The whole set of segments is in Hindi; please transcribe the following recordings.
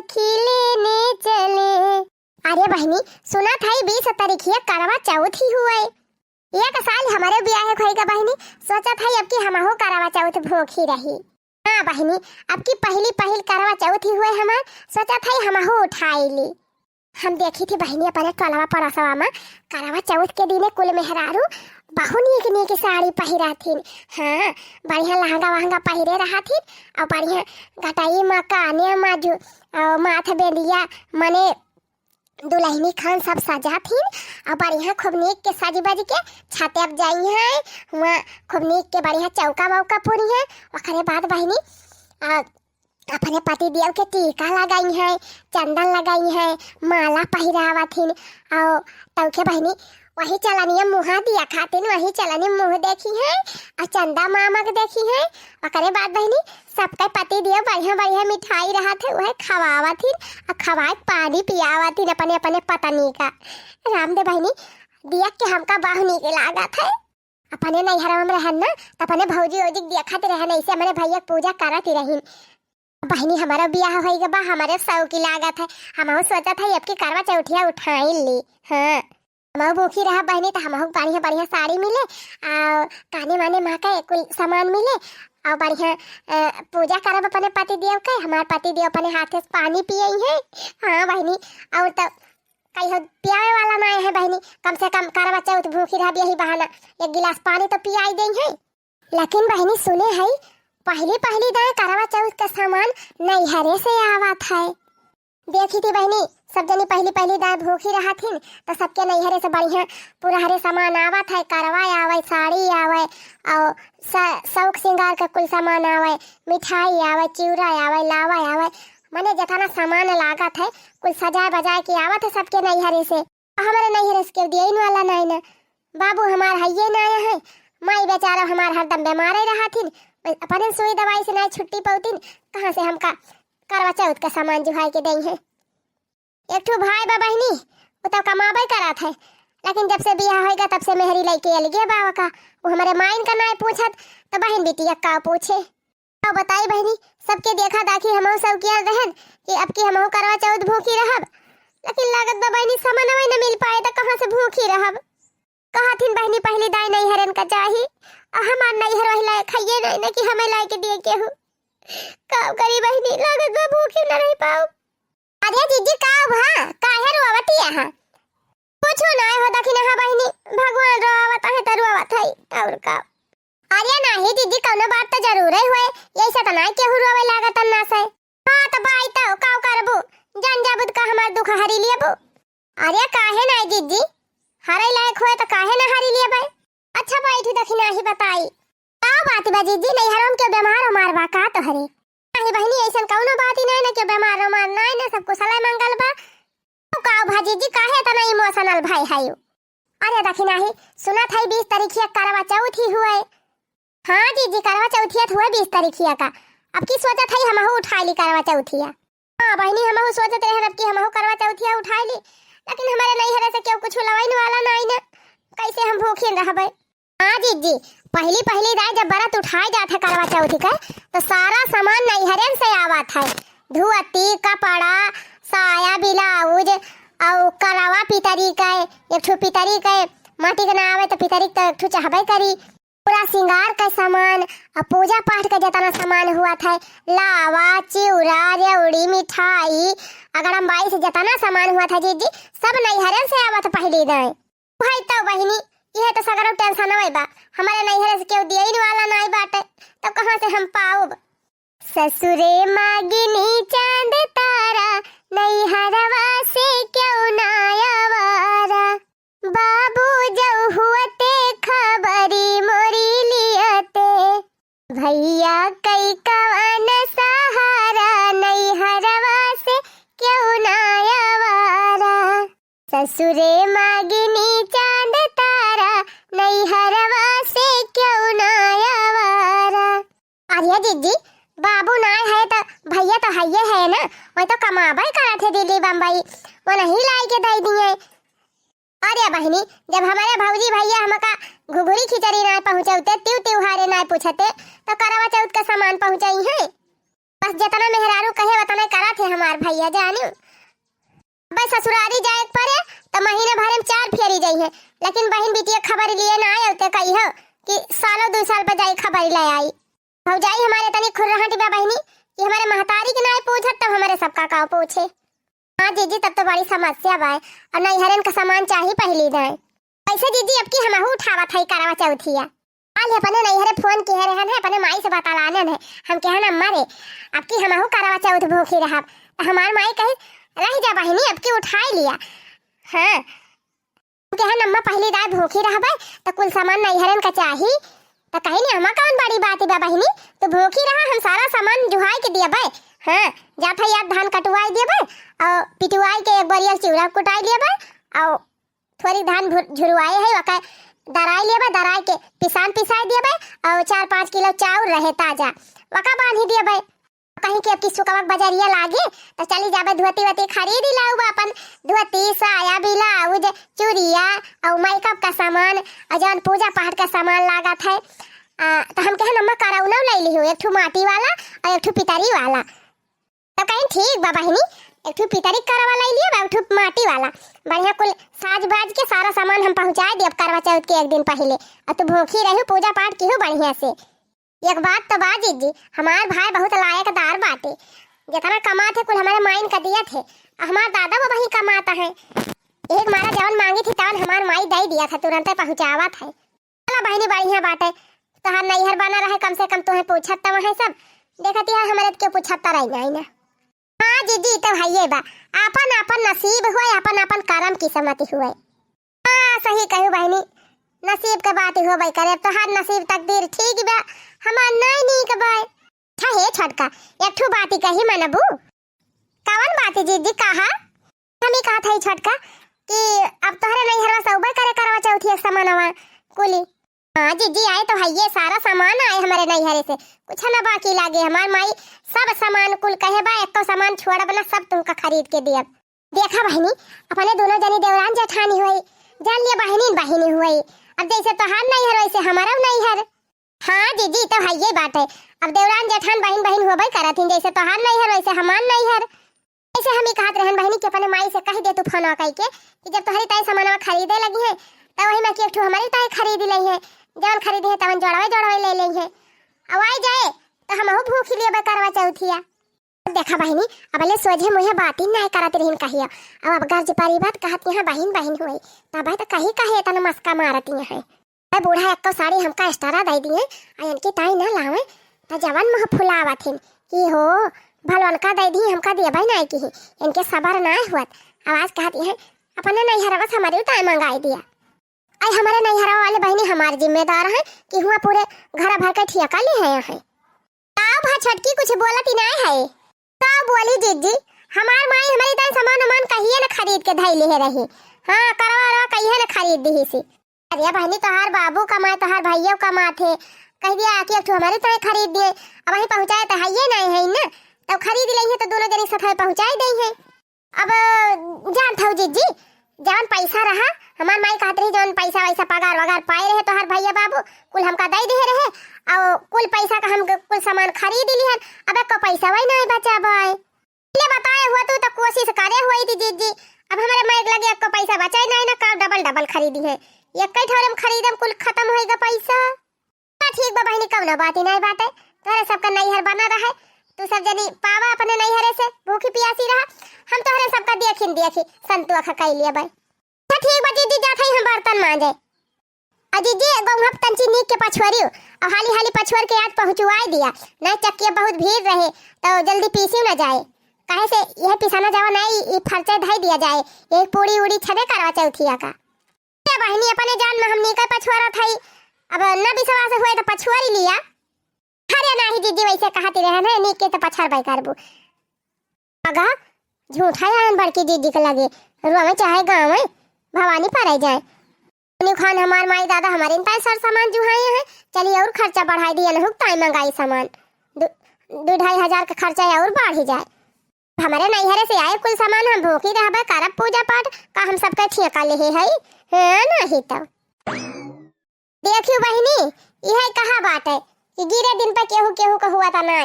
राखी लेने चले। अरे बहनी सुना था 20 तारीखिया करवा चौथ ही हुआ है। एक साल हमारे ब्याह होएगा बहनी, सोचा था अब की हमहु करवा चौथ भूखी रही। हाँ बहनी अब की पहली करवा चौथ ही हुए हमार, सोचा था हमहु उठाई ली। हम देखी थी बहनी अपने टोलवा परसवा में करवा चौथ के दिन कुल मेहरारू बहु नीक साड़ी पहिरा थी। हाँ बढ़िया लहंगा वहंगा पहिरे रहा थी और बढ़िया गटाई में काने माजू और माथ बेलिया मने दुल्हनी खान सब सजा थी और बढ़िया खूब नीक के सज बज के छाते अब जाई है वहाँ खूब नीक के बढ़िया चौका वौका पूरी है। ओकरे बाद बहनी अपने पति देव के टीका लगाई है, चंदन लगाई है, माला पहिरावा थी और तब के बहनी वही चलनी मुँह दिया खातिन, वही चलनी मुँह देखी है और चंदा मामा के देखी है। ओकरे बाद बहनी सबके पति देव बढ़िया मिठाई रहा थे वह खवावा थी और खवाए पानी पियावा थी अपने अपने पत्नी का। रामदेव बहनी दिया के हमका बाहु के लागा था अपने नैहरा में रहन ना अपने भौजी ओजी देखत रहन, ऐसे हमारे भैया पूजा करती रही। बहनी हमारा ब्याह होएगा बा हमारे सौ की लागत है, हम सोचा था अब की करवा चौथिया उठाई ली। हाँ हम भूखी रहा बहनी तो हम बढ़िया साड़ी मिले और काने माने माँ का कुल सामान मिले और बढ़िया पूजा करब अपने पति देव के। हमारे पति देव अपने हाथ से पानी पिए है। हाँ बहनी और तो कहीं पियावे वाला ना है बहनी, कम से कम करवा चौथ भूखी रहा यही बहाना एक गिलास पानी तो पियाई दें है। लेकिन बहनी सुने है पहली दाएं करवा चौथ का सामान नैहरे से आवत है। देखी थी बहनी सब जनी पहली दाएं भूखी रहा थी तो सबके नैहरे से बढ़िया पूरा हरे सामान आवत है, करवा आवे, साड़ी आवे और शौक श्रृंगार का कुल सामान आवे, मिठाई आवे, चिवड़ा आवे, लावा आवे, मने जतना सामान लागत है कुल सजाए बजाए के आवत है सबके नैहरे से। हमारे नैहरे से क्यों दिए वाला नहीं ना, बाबू हमार है ना है, माई बेचारा हमार हरदम बीमार रहा थी, अपने सुई दवाई से नहीं छुट्टी पाउतीन, कहाँ से हमका करवा चौथ का सामान जुहाई के दें है। एक ठो भाई बा बहनी वो तो कमाबे करत है, लेकिन जब से बियाह होएगा तब से मेहरी लइके अलगे बाबा का, वो हमारे माइन का नहीं पूछत तो बहन बेटिया का पूछे। तो बताई बहनी सबके देखा दाखी हमहु सब किया रहन कि अब की हमहु करवा चौथ भूखी रहब, लेकिन लागत बा बहनी सामान न मिल पाए तो कहाँ से भूखी रहब। कहथिन बहनी पहली दाई नहीं हरन का चाही हमार नैहर वही लायक खाइए नहीं ना कि हमें लायक दिए के हो, काम करी बहनी लागत बा भूखी न रह पाओ। अरे जीजी का भा काहे रोवती है? पूछो ना हो दखिन हां बहनी भगवान रोवत है त रोवत है और का। अरे नाही जीजी कौनो बात तो जरूर है होए, ऐसा त नहीं केहू रोवे लागत ना से। हां त बाई त काऊ करबो जान जाबुद का हमार दुख हरी लेबो। अरे काहे नहीं जीजी हरे लायक होए त काहे ना हरी लेबे। अच्छा बैठी दखिन ही बताई का बात बा जीजी नहीं हरम के बीमार मार बा का तो हरे नहीं बहनी ऐसा कौनो बात ही नहीं ना के बीमार नहीं ना सब कुशल मंगल बा। तो का भाजी जी काहे तना इमोशनल भाई हायो। अरे दखिन ही सुना था 20 तारीखिया करवा चौथ ही हुए। हाँ जीजी करवा चौथिया हुआ 20 तारीखिया का, अब की सोचा था हमहु उठा ली करवा चौथिया। हाँ बहनी हमहु सोचत रहे अब की हमहु करवा चौथिया उठा ली, लेकिन हमारे नैहरे से क्यों कुछ लवाइन वाला नहीं ना, कैसे हम भूखे रहबे। हाँ जीजी पहली दाई जब बरत उठाए जाते करवा चौथ का तो सारा सामान नैहरे से आवत है, धुअती कपड़ा साया ब्लाउज और करवा पितरी का एक ठो पितरी का माटी का ना आवे तो पितरी का एक ठो चाहबे करी, पूरा श्रृंगार का सामान और पूजा पाठ का जितना सामान हुआ था लावा चिवड़ा रेवड़ी मिठाई अगड़म बाई से जितना सामान हुआ था जीजी सब नैहरे से आवत पहली दाई। भाई तो बहनी यह तो सगरो टेंशन होई बा, हमारे नैहरे से क्यों दिए वाला नहीं बाटे तो कहाँ से हम पाऊब। ससुरे मागिनी चांद तारा नैहरवा से क्यों ना आवारा, बाबू जब हुआते खबरी मोरी लियते, भैया कई कवन सहारा नैहरवा से क्यों ना आवारा, ससुरे मागिनी चांद तारा नैहरवा से क्यों ना आवारा। अरे जीजी बाबू ना है तो भैया तो है ना, वो तो कमाबे करा थे दिल्ली बम्बई वो नहीं लाई के दे दिए। अरे बहनी जब हमारे भौजी भैया हमका घुघुरी खिचड़ी ना पहुंचाते त्योहारे ना पूछते तो करवा चौथ का सामान पहुंचाई है। बस जितना मेहरारू कहे उतना करा थे हमार भैया जानी। बस ससुरारी जाए पड़े तो महीने भर में 4 फेरी जाई है, लेकिन बहन बिटिया खबर लिए ना आए उते कही हो कि सालों 2 साल पर जाई खबर ले आई। भौजाई हमारे तनी खुरहाटी बा बहनी कि हमारे महतारी के ना पूछत तब हमारे सबका का पूछे। हाँ जीजी तब तो बड़ी समस्या बा और नहीं हरन का सामान चाहिए पहली दाए। कैसे जीजी अब की हमहू उठावा था करवा चौथिया हाल है अपने नहीं हरे फोन के रहन है अपने माई से बता लानन है हम कहे ना मरे अब की हमहू करवा चौथ भूखी रहा हमार माई कहे रह जा बहनी अब की उठाई लिया। हाँ कहे नम्मा पहली दाए भूखी रहबे तो कुल सामान नहीं हरन का चाहिए तो कहीं नहीं हमा कौन बड़ी बात है बहनी तो भूखी रहा हम सारा सामान जुहाई के दिया भाई। हाँ जाता याद धान कटवाई दिया भाई और पिटवाई के एक बरिया चिवड़ा कुटाई लिया भाई और थोड़ी धान झुरवाई है वका दराई लिया भाई दराई के पिसान पिसाई दिया भाई और 4-5 किलो चावल रहे ताजा वका बांध दिया भाई। कहीं के आपकी सुकवक बाजारिया लागे तो चली जाबे धोती वती खरीद लाऊ अपन धोती साया ब्लाउज चूड़िया और मेकअप का सामान और जौन पूजा पाठ का सामान लागत है तो हम कहे नम्मा करौना ले ली हो एक ठो माटी वाला और एक ठो पितरी वाला तो कहीं ठीक बा बहनी एक ठो पितरी करवा ले लिया एक ठो माटी वाला बढ़िया कुल साज बाज के सारा सामान हम पहुंचा दिए करवा चौथ के एक दिन पहले और तू भूखी रही पूजा पाठ की हो बढ़िया से। एक बात तो बा जीजी हमार भाई बहुत लायकदार बाटे जितना कमाते कुल हमारे माइन का दिया थे हमार दादा वो वही कमाता है एक मारा जवन मांगी थी तवन हमार माई दे दिया था तुरंत पहुंचावा था। चला बहनी बढ़िया बाटे तोहार नैहर बना रहे कम से कम तुम्हें पूछत तो वह सब देखती है हमारे क्यों पूछता रही नहीं ना। हाँ जीजी तो है बा अपन अपन नसीब हुए अपन अपन कर्म किस्मत हुए। हाँ सही कहू बहनी नसीब के बात हो भाई करे तो हर नसीब तकदीर ठीक बा हमार नहीं के भाई। अच्छा हे छटका एक ठो बात कही मनबू कवन बात जीजी कहा हम ही कहा था छटका कि अब तोहरे नैहरवा सौबर करे करवा चौथी एक सामानवा कुली। हाँ जीजी आए तो है ये सारा सामान आए हमारे नैहरे से कुछ ना बाकी लागे हमार माई सब सामान कुल कहे बा एक सामान छोड़ बना सब तुमका खरीद के दिया। देखा बहनी अपने दोनों जनी देवरान जेठानी हुई जान लिया बहनी बहनी हुई अब जैसे तोहार नैहर वैसे हमारा नैहर। हाँ जीजी तो है ये बात है अब देवरान जेठान बहन बहन होबे करत हैं जैसे तोहार नैहर वैसे हमार नैहर। ऐसे हम ही कहत रहन बहनी के अपने माई से कह दे तू फोन कह के कि जब तोहरी ताई सामानवा खरीदे लगी है तो वही में कि एक ठो हमारी ताई खरीद लई है जौन खरीदी है तवन जोड़वे ले लई है अब आई जाए तो हमहू भूख लिए करवा चौथिया। देखा बहनी अब ले सोझे मुहे बात ही नहीं करत रहिन कहिया अब गर्ज पारी बात कहत यहाँ बहन बहन हुई तब तो कहीं कहे तना मस्का मारती है बूढ़ा एक साड़ी हमका एक्स्ट्रा दे दिए इनकी ताई ना लावे तो जवान मुँह फुलावत हिन कि हो भलवन का दे दी हमका दिया भाई नहीं की इनके सबर ना हुआ आवाज कहती है अपने नैहरवा से हमारी ताई मंगाई दिया। आई हमारे नैहरवा वाले बहनी हमारे जिम्मेदार है कि हुआ पूरे घर भर के ठियाका ले है यहाँ भा छटकी कुछ बोलती नहीं है का बोली जीजी हमार माई हमारी ताई सामान उमान कहिए ना खरीद के धई ले रही। हाँ करवा कहिए ना खरीद दी सी अरे बहनी तोहार बाबू कमाए तोहार भैया कमाते कह दिया कि एक हमारे ताई खरीद दिए अब वहीं पहुंचाए तो है ये नहीं है ना तब खरीद ली है तो दोनों जनी साथ पहुंचाई दी है। अब जान था जीजी जवन पैसा रहा हमार माई कहत रही जवन पैसा वैसा पगार वगार पाए रहे तोहार भैया बाबू कुल हमका दे दे रहे और कुल पैसा का हम कुल सामान खरीद ली है अब को पैसा वही नहीं बचा भाई ले बताए हुआ तो कोशिश करे हुई थी जीजी अब हमारे माइक लगे आपको पैसा बचा ही नहीं ना का डबल खरीदी है एक ही ठोरे में खरीदम कुल खत्म होएगा पैसा। ठीक बा बहनी कब ना बात ही नहीं बात है तोरे सबका नैहर बना रहा है तू सब जनी पावा अपने नैहरे से भूखी प्यासी रहा हम तोहरे सबका देखी संतुआ खा लिया भाई। अच्छा ठीक बा जीजी जात है हम बर्तन मांजे अजीजी गौहप तंची नीक के पछुआरी और हाली पछुआर के आज पहुंचवाई दिया नहीं चक्किया बहुत भीड़ रहे तो जल्दी पीसी न जाए काहे से यह पिसाना जावा नहीं ये फरचे धाई दिया जाए एक पूरी उड़ी छबे करवा चौथिया का बहनी अपने जान में हम नीका पछुआरा थाई अब न विश्वास हुए तो पछुआरी लिया। अरे नहीं जीजी वैसे कहती रहे ना नीक के तो पछार बाई करबू अगा झूठा यान बड़की जीजी के लगे रुआ में चाहे गांव में भवानी पर जाए खान हमार माई दादा हमारे इंतजार सर सामान जुहाए हैं चलिए और खर्चा बढ़ाई दिया न ताई मंगाई सामान 2-2.5 का खर्चा और बढ़ ही जाए हमारे नैहरे से आए कुल सामान हम भूखी रहबे करब पूजा पाठ का हम सबका ठेका ले है नहीं तो देखियो बहनी यह कहा बात है कि गिरे दिन पे केहू का हुआ था ना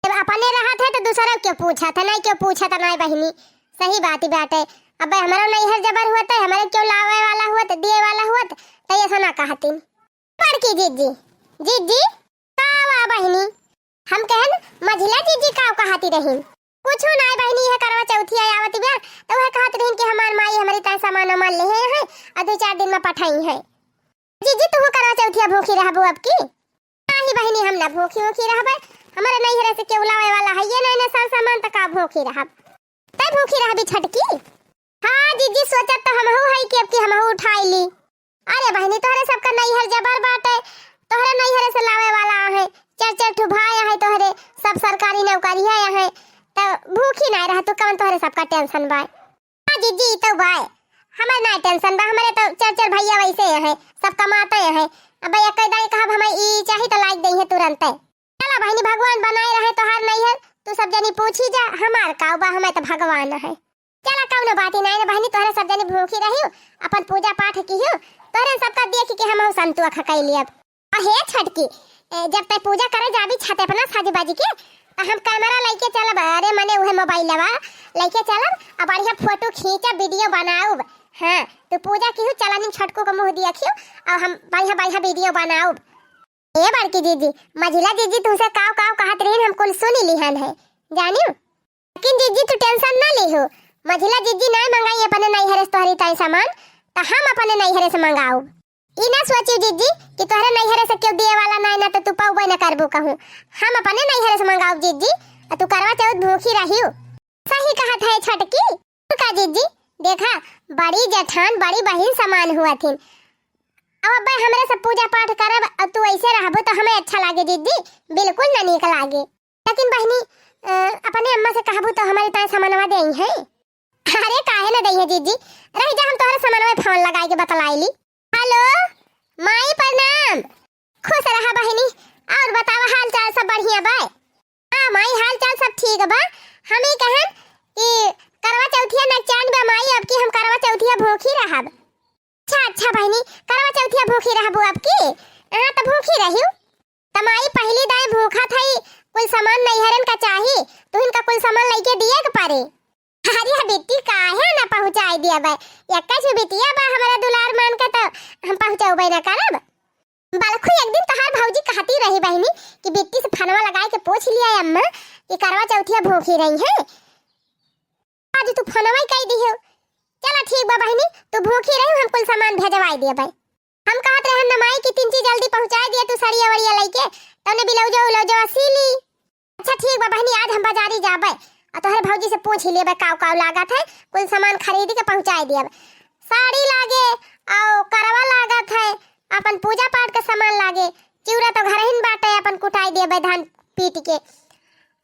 जब अपने रहा था तो दूसरा क्यों पूछा था, नहीं क्यों पूछा था, नहीं बहनी सही बात ही बात है। अब हमारा नैहर जबर हुआ था, हमारे क्यों लावे वाला हुआ था, दिए वाला हुआ था, तो ऐसा ना कहती बड़की जीजी। जीजी का बहनी हम कहन मझिला जीजी का कहती रही कुछ ना बहनी है करवा चौथी आई आवती बे तो वह कहत रही कि हमार माई हमारी ता सामान मान ले है और 2-4 दिन में पठाई है। जीजी तू करवा चौथी भूखी रहबो अब की नहीं बहनी, हम ना भूखी रहबे, हमारे नैहर से केवला वाला है ये नहीं ना सामान तक का भूखी रहब तै भूखी रहबी छटकी। हां जीजी सोचत तो हमहू है कि अब की हमहू उठाई ली। अरे बहनी तोहरे सबका नैहर जबर बाटे, तोहरे नैहर से लावे वाला है, 4-4 ठो भाई है तोहरे, सब सरकारी नौकरी है तो भूखी नहीं रह तू कौन तोहरे सबका टेंशन बा। हां जीजी तो बाय हमारे ना टेंशन बा, हमारे तो 4-4 भैया वैसे है सब कमाते हैं। अब एक दाई कहब हमें ई चाहिए तो लाइक दई है तुरंत। चला बहनी भगवान बनाए रहे तोहार नैहर, तू सब जनी पूछी जा हमार का बा, हमें तो भगवान है। चला कौनो बात ही नहीं बहनी, तोहरे सब जनी भूखी रहियो अपन पूजा पाठ कियो, तोहरे सबका देख के हम संतुआ खकाई लियब। हे छटकी जब तक पूजा करे जाबी छते अपना साजी बाजी के हम कैमरा लेके चलब, अरे मने उहे मोबाइल लवा लेके चलब और बढ़िया फोटो खींचब वीडियो बनाऊब। हां तो पूजा की चला नी छटको को मुंह दिखियो और हम बढ़िया वीडियो बनाऊब। ए बड़की जीजी मझिला जीजी तुमसे काव कहत रही हम कुल सुनी लिहन है जानियो, लेकिन जीजी तू टेंशन ना लीहो, मझिला जीजी नहीं मंगाई अपने नैहर से तोहरी ताई सामान तो हम अपने नैहर से मंगाऊ। ई ना सोचियो जीजी कि तोहरे नैहर से क्यों दिए वाला नहीं ना तो तू पाऊ ना करबो कहूं, हम अपने नैहर से मंगाऊ जीजी और तू करवा चौथ भूखी रहियो। सही कहत है छटकी का जीजी, देखा बड़ी जेठान बड़ी बहन समान हुआ थी, अब हमरे से पूजा पाठ करब अब तू ऐसे रहबो तो हमें अच्छा लागे जीजी, बिल्कुल ना नीक लागे। लेकिन बहनी अपने अम्मा से कहबो तो हमारी ताई सामानवा देई है। अरे काहे ना दई है जीजी, रह जा हम तोहरे सामानवा फोन लगाई के बतलाईली। हेलो माई प्रणाम, खुश रहा बहनी, और बतावा हाल चाल सब बढ़िया बा? हां माई हाल चाल सब ठीक बा, हम ही कहन कि करवा चौथिया न चांद बा माई अब की हम करवा चौथिया भूखी रहब। अच्छा बहनी करवा चौथिया भूखी रहबो अब की? हां तो भूखी रहियो तमाई पहली दाई भूखा थई, कुल सामान नैहरन का चाही तो इनका कुल सामान लेके दिए के पारे। अरे बेटी काहे ना पहुंचाई दिया बे, एक्का से बेटिया बा हमारा दुलार मान के तो हम पहुंचाऊबे ना करब। बालखु एक दिन तोहार भौजी कहती रही बहनी कि बेटी से फनवा लगाए के पूछ लिया है अम्मा कि करवा चौथिया भूखी रही है, आज तू फनवा ही कह दियो। चला ठीक बा बहनी तू भूखी रही, हम कुल सामान भेजवाई दिए बे। हम कहत रहे न माई की 3 चीज जल्दी पहुंचाई दिया, तू सड़िया वड़िया लेके तने बिलौजो सीली। अच्छा ठीक बा बहनी आज हम बाजारी जाबे और तोहरे भौजी से पूछ लेबे काव लागत है, कुल सामान खरीद के पहुंचाई दियब। साड़ी लागे और करवा लागत है, अपन पूजा पाठ के सामान लागे, चिउरा तो घर हिन बाटे अपन कुटाई देबे धान पीट के,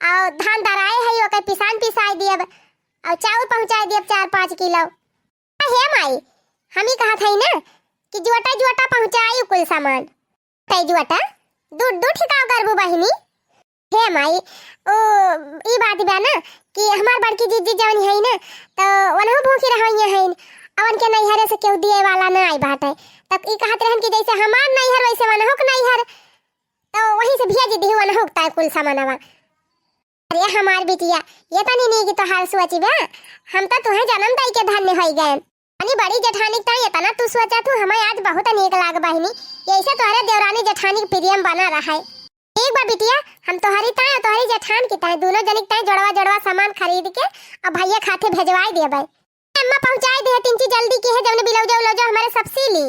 और धान दराए है ओके पिसाई दियब और चावल पहुंचाई दियब 4-5 किलो। हे माई हम ही कहत है ना कि जुआटा पहुंचाई कुल सामान तै जुआटा दूध ठिकाव करबो बहिनी। हे माई ओ ई बात बा ना कि हमार बड़की जीजी जवन है ना तो वनहु भूखी रहई है, अवन के नैहर से केहू दिए वाला ना आई बाटे, तब ई कहत रहन कि जैसे हमार नैहर वैसे वनहु के नैहर तो वहीं से भेज दी वनहु ता कुल सामानवा। अरे हमार बिटिया ये तो नहीं कि तोहार सोची बा, हम तो तुहे जन्म दई के धन्य होई गए, अनि बड़ी जेठानी ता ये तना तू सोचा तू हमें आज बहुत नीक लाग बहिनी, ऐसे तोहरे देवरानी जेठानी प्रेम बना रहा है। एक बार बिटिया हम तोहरी ताए तोहरी जेठान की ताए दोनों जनिक ताए जड़वा सामान खरीद के और भैया खाते भेजवाई देबे। अम्मा पहुंचाई दे 3 चीज जल्दी की है जौन बिलौजो हमारे सब सीली।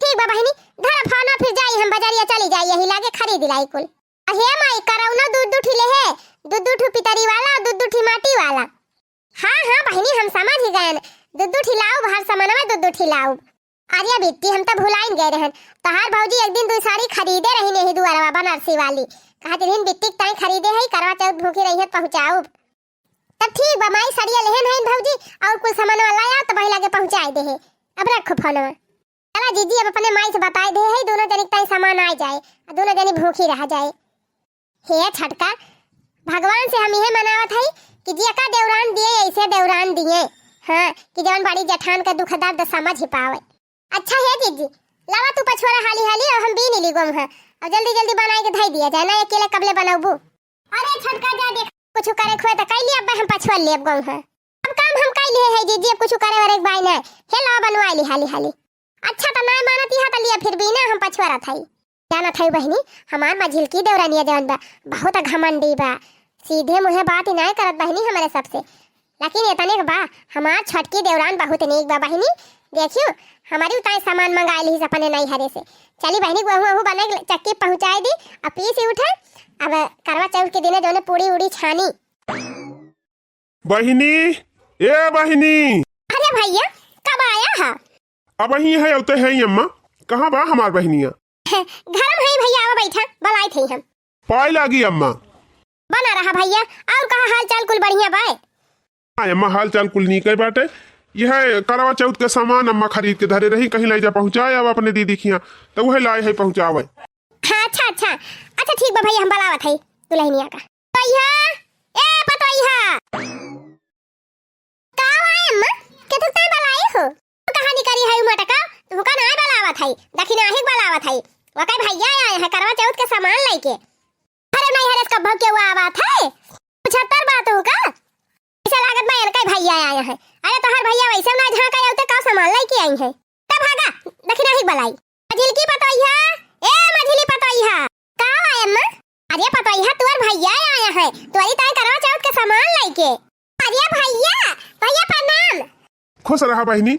ठीक बा बहिनी धरा फाना फिर जाई हम बाजारिया चली जाई यही लागे खरीद लाई कुल। हे माई करौना दूध ठिले है, दूध पितरी वाला दूध माटी वाला। हां बहिनी हम समझ गए, दूध ठिलाओ बाहर सामान में दूध ठिलाओ। अरे बेटी हम तो भुलाइन गए रहन, तोहार भौजी एक दिन 2 साड़ी खरीदे रही नहीं दुआरवा बनारसी वाली, कहत रहीन बिट्टी ताई खरीदे है करवा चौथ भूखी रही है पहुंचाओ। तब ठीक बा माई सड़िया लेहन है भौजी और कुछ सामान लाया तो बहिला के पहुंचाई दे है। अब रखो फोनवा, चला जीजी अब अपने माई से बताई दे है दोनों जनिक ताई सामान आ जाए और दोनों जनी भूखी रह जाए। हे छटका भगवान से हम यह मनावत है कि जिया का देवरान दिए ऐसे देवरान दिए, हां कि जवन बड़ी जेठान का दुख दर्द समझ ही पावे। अच्छा है जीजी लावा तू पछोरा हाली और हम भी नहीं लिगम है और जल्दी बनाए के धई दिया जाए ना, अकेले कबले बनाऊबू। अरे छोटका जा देख कुछ करे खोए त कैली अब हम पछुआ लेब गऊ है। अब काम हम कैली है जीजी अब कुछ करे और एक भाई ना हेलो बनवाली हाली हाली। अच्छा त नहीं मानती है त लिया फिर भी ना हम पछुआ रहा थई जाना थई बहनी हमार मझिल की देवरानिया जवन बा बहुत घमंडी बा सीधे मुहे बात ही नहीं करत बहनी हमारे सबसे लेकिन इतने बा हमार छटकी देवरान बहुत नीक बा बहनी देखियो हमारी उताई सामान मंगाई ली अपने नहीं हरे से चली बहनी गहू वहू बने चक्की पहुंचाई दी अब पीस उठे अब करवा चौथ के दिन जो पूरी उड़ी छानी। बहिनी ए बहिनी अरे भैया कब आया है? अब ही है उते है अम्मा कहाँ बा हमार बहनिया? घर में है भैया आओ बैठा बुलाए थे हम। पाई लागी अम्मा बना रहा भैया और कहा हाल चाल कुल बढ़िया बाय? अम्मा हाल चाल कुल नीक बाटे यह करवा चौथ के सामान अम्मा खरीद के धरे रही कहीं ले जा पहुँचाए अब अपने दीदी खिया तो वह लाए है पहुँचावे। हाँ अच्छा अच्छा अच्छा ठीक बा भैया हम बुलावत है दुल्हनिया का। भैया ए पतोइया का आए अम्मा के तू ता बुलाए हो तू कहानी करी है मटका तू का ना बुलावत है दखिना ही बुलावत है वकै भैया आए हैं करवा चौथ के सामान लेके। अरे नहीं हरस कब के हुआ बात है 75 बात हो का ऐसा लागत में इनका भैया आया है। अरे तो हर भैया वैसे ना जहां का होते का सामान लेके आई है तब भागा दखिना ही बुलाई। मझिल की पतोइया ए मझिली पतोइया का आए अम्मा? अरे पतोइया तोर भैया आया है तोरी ताई करवा चौथ के सामान लेके। अरे भैया भैया प्रणाम। खुश रहा बहनी।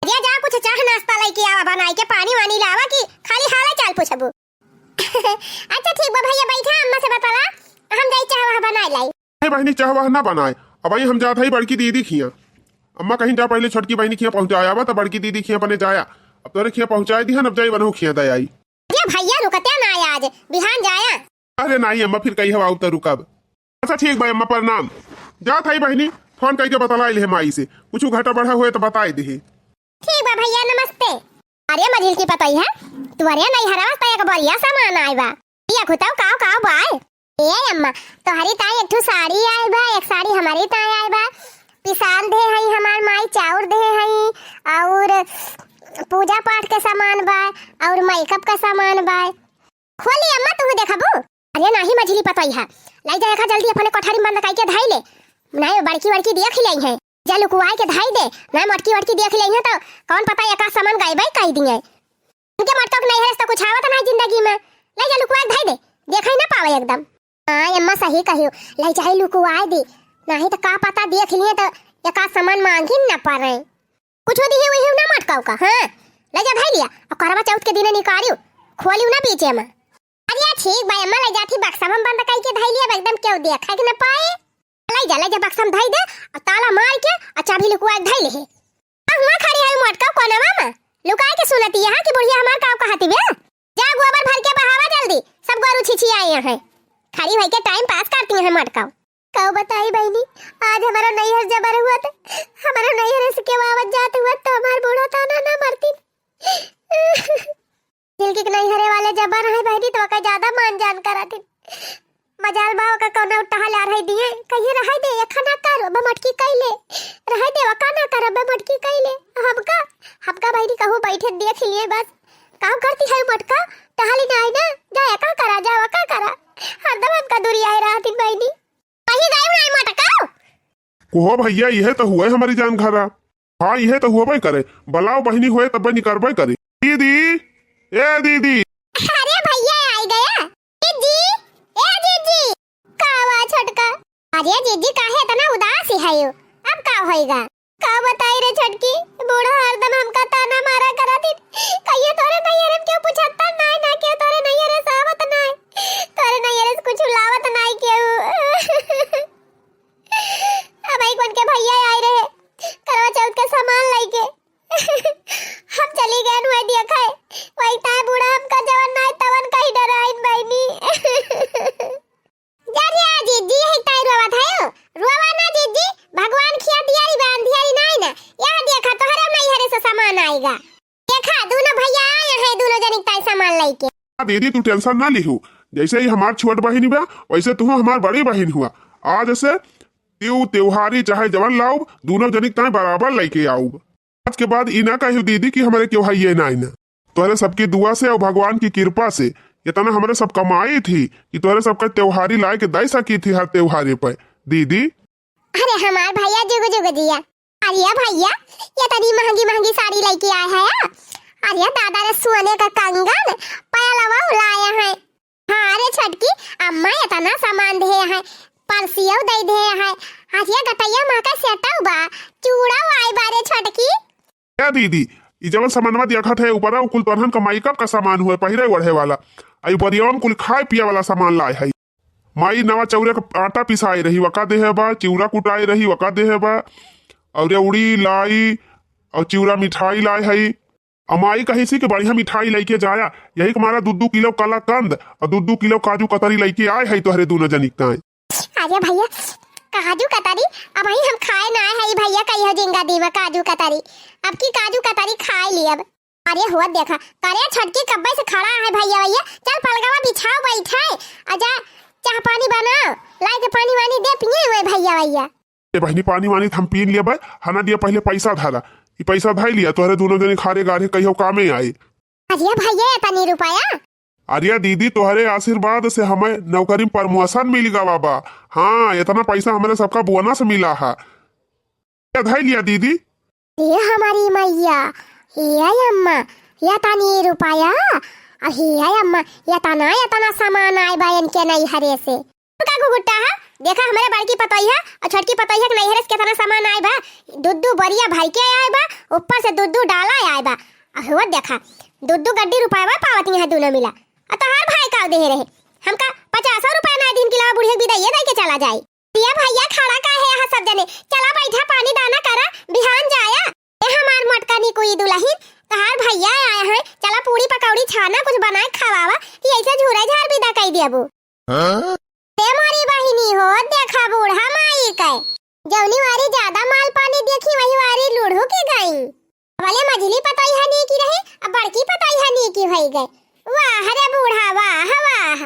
अरे जा कुछ चाह नाश्ता लेके आवा बनाई के पानी वानी लावा की खाली हाल चाल पूछबू। अच्छा ठीक बा भैया बैठा अम्मा से बताला हम जाई चाह वहां बनाई लाई। ए बहनी चाह वह ना बनाए अब आई हम जात है बड़की दीदी खिया अम्मा कहीं जा पहले छोटकी बहनी खिया पहुंचाया बा तो बड़की दीदी खिया अपने जाया अब तोरे खिया पहुंचाई दी अब जाई बनहु खिया दे आई। अरे भैया रुकते ना आज बिहान जाया। अरे नहीं अम्मा फिर कही हवा उतर रुकब। अच्छा ठीक भाई अम्मा प्रणाम जात है बहनी फोन करके बतला ले माई से कुछ घाटा बढ़ा हुए तो बताई दे। ठीक बा भैया नमस्ते। अरे मझिल की पतोई है तुअरे नहीं हरावा त एक बढ़िया सामान आई बा ये खुताओ काओ काओ बाय। ए अम्मा तोहरी ताई एक ठो साड़ी आई बा एक साड़ी हमारी ताई आई बा पिसाल दे हई हमार माई चाउर दे हई और पूजा पाठ के सामान बा और मेकअप का सामान बा। खोली अम्मा तू देखबू। अरे नहीं मझिली पतोई है लाई जा खा जल्दी अपने कोठारी में बंद काई के धाई ले नहीं बड़की बड़की देख लई है जा लुकुआई के धाई दे ना मटकी वटकी देख लई है तो कौन पता एका सामान गायब कई दिए उनके मटक नहीं है तो कुछ आवत नहीं जिंदगी में लाई जा लुकुआई धाई दे देखई ना पावे एकदम। हां अम्मा सही कहियो लाई जा लुकुआई दे नहीं तो का पता देख लिए तो एका सामान मांगी ना पारे कुछ दी हुई ना मटकाऊ का। हां ले जा भाई लिया और करवा चौथ के दिन निकालियो खोलियो ना पीछे में। अरे ठीक भाई अम्मा ले जाती बक्सा में बंद करके धाई लिया एकदम क्यों देखा कि ना पाए ले जा बक्सा में धाई दे और ताला मार के और चाबी लुकुआ धाई ले अब हुआ खड़ी है मटका कोनवा में लुकाए के सुनती है कि बुढ़िया हमार काव कहती बे जा गोबर भर के बहावा जल्दी सब गोरू छिछी आए हैं खड़ी भाई के टाइम पास करती है मटका। कहो बताई बहनी आज हमारा नैहर जबर हुआ था हमारा नैहर से के वावत जाते हुआ तो हमार बूढ़ा ताना ना मरती दिल के नैहरे वाले जबर है बहनी तो का ज्यादा मान जान कराती मजाल बाव का कोना उठा ला रही दिए कहिए रह दे खाना कर बे मटकी कैले रह दे वकाना कर बे मटकी कैले हमका बहनी कहूं बैठे देख लिए बस काम करती है मटका टहली ना ना जा का करा जा वका करा हरदम हमका दूरी आए रहती बहनी कहीं गई नहीं मटका को भैया यह तो हुआ हमारी जान खरा। हाँ यह तो हुआ करे बलाओ बहनी हुए तब निकलबे करे दीदी ए दीदी। अरे भैया आ गया जीजी ए जीजी कावा छोटका। अरे जीजी काहे इतना उदास है यो अब का होएगा का बताई रे छोटकी बूढ़ा हरदम हमका ताना मारा करती कहिए तोरे नैहर क्यों पूछता नहीं ना क्यों तोरे नैहर सावत नहीं तोरे नैहर कुछ लावत नहीं क्यों अब आई कौन के भैया आए रहे करवा चौथ के सामान लेके हम चली गए नु देखा है वही ता बूढ़ा हमका जवन नहीं तवन कहीं डराइन बहनी जा रे जीजी है ताई रोवा थायो रोवा ना जीजी भगवान खिया दियारी बांध दियारी नहीं ना यहां देखा तो हरे नैहर से सामान आएगा देखा दोनों भैया आए हैं दोनों जनी ताई सामान लेके। दीदी तू टेंशन ना लिहू जैसे ही हमार छोट बहन बा वैसे तू हमार बड़ी बहन हुआ आज से त्योहारी चाहे जवन लाओ दोनों जनिक ताई बराबर लेके आओ। आज के बाद इना कहियो दीदी की हमारे क्यों है ये ना तोरे सबकी दुआ से और भगवान की कृपा से ये तना हमारे सब कमाई थी कि तोहरे सबका त्योहारी लाए के दे सकी थी हर त्योहारे पे दीदी। अरे हमार भैया जुग जुग जिया। अरे भैया ये तनी महंगी महंगी साड़ी लेके आया है। अरे दादा ने सोने का कंगन पहलवा लाया है। हाँ अरे छटकी अम्मा इतना सामान दे है, परसियों दे दे है। अरे गटैया माँ का सेटा बा, चूड़ा आई बारे छटकी। क्या दीदी ई जवन सामानवा देखत है ऊपर कुल तोहन कमाई का सामान हुए पहिरे ओढ़े वाला, आई बरियावन कुल खाए पिए वाला सामान लाए है। माई नवा चौरे का आटा पिसाई रही वका दे है बा, चिवड़ा कुटाई रही वका दे है बा, और उड़ी लाई और चिवड़ा मिठाई लाए है। अमाई कही सी कि बढ़िया मिठाई लेके जाया, यही हमारा 2-2 किलो काला कंद और 2-2 किलो काजू कतरी लेके आए है तोहरे दोनों जनिकता है। अरे भैया काजू कतरी अब भाई हम खाए ना है भैया कहियो जिंगा दीवा काजू कतरी, अब की काजू कतरी खाए ली अब। अरे हुआ देखा करे छटकी कब्बे से खड़ा है भैया भैया, चल पलगवा बिछाओ बैठाए, आजा चाह पानी बनाओ, लाई के पानी वानी दे पिए हुए भैया भैया। ए बहनी पानी वानी हम पी लिया भाई, हना दिया पहले पैसा धारा, ये पैसा धाई लिया तोहरे दोनों जने खारे गारे कहियो कामे आई। अरे भैया इतनी रुपया। अरे दीदी तोहरे आशीर्वाद से हमें नौकरी प्रमोशन मिल गया बाबा। हाँ इतना पैसा हमारे सबका बोनस मिला है। धाई लिया दीदी। ये हमारी मैया, ये अम्मा ये तनी रुपया, अही अम्मा ये तना सामान आए बायन के नहीं हरे से। का गुगुट्टा है देखा हमारे बड़की पतोई है और छोटकी पतोई है कि नहीं हरे से कितना सामान आए बा, दूध बरिया भर के आए बा, ऊपर से दूध डाला आए बा। हुआ देखा दूध गड्डी रुपया पावती है दोनों मिला। तोहार भाई का दे रहे हमका 50 रुपया ना दिन किला बुढ़िया बिदाइए दे के चला जाए। दिया भैया खड़ा का है यहाँ सब जने, चला बैठा पानी दाना करा बिहान जाया। ए हमार मटका नी कोई दुल्हन तोहार भैया आया है, चला पूरी पकौड़ी छाना कुछ बनाए खवावा कि ऐसे झूरा झार बिदा कई देबू। ते मारी बहिनी हो देखा बूढ़ा माई के जौनी वारी ज्यादा माल पानी देखी वही वारी लूढ़ू की गई। वाले मझली पतोई हनी की रही अब बड़की पतोई हनी की होई गई। वाह रे बूढ़ा वाह वाह।